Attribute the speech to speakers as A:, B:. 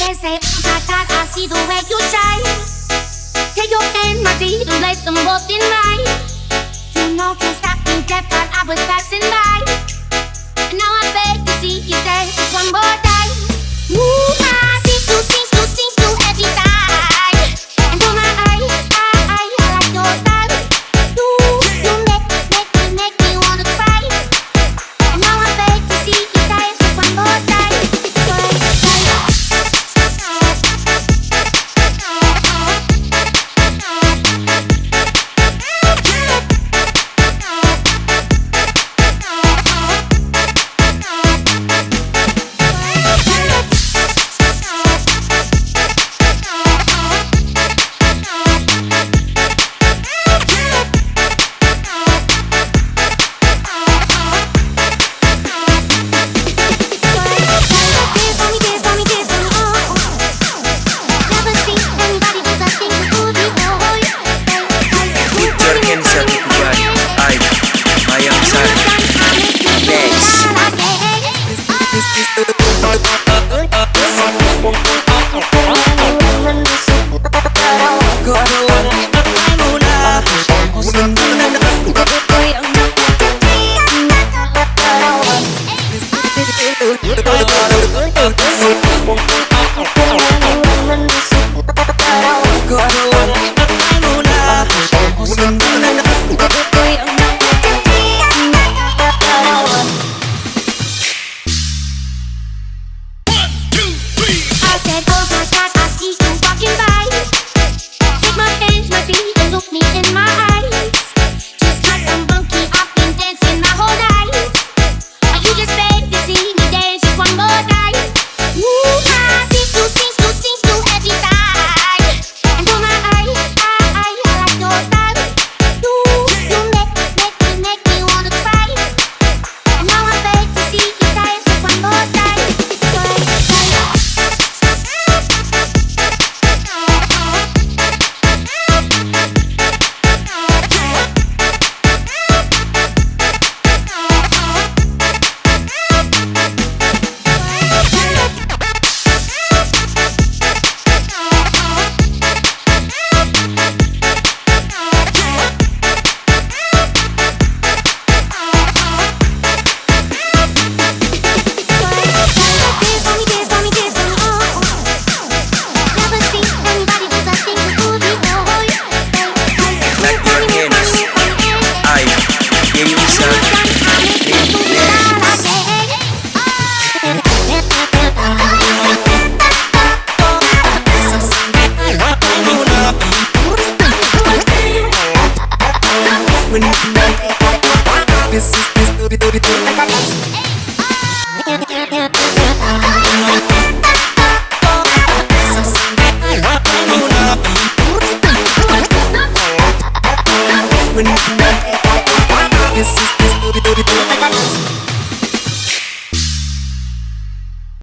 A: They say, I see the way you shine. Take your hand, my dear, and place them both in mine. You know you stopped me dead while I was passing by. And now I beg to see you dance just one more time. Ooh, I see you every time. And oh my, I like your style. You make me wanna cry. And now I beg to see you dance just one more time.
B: This is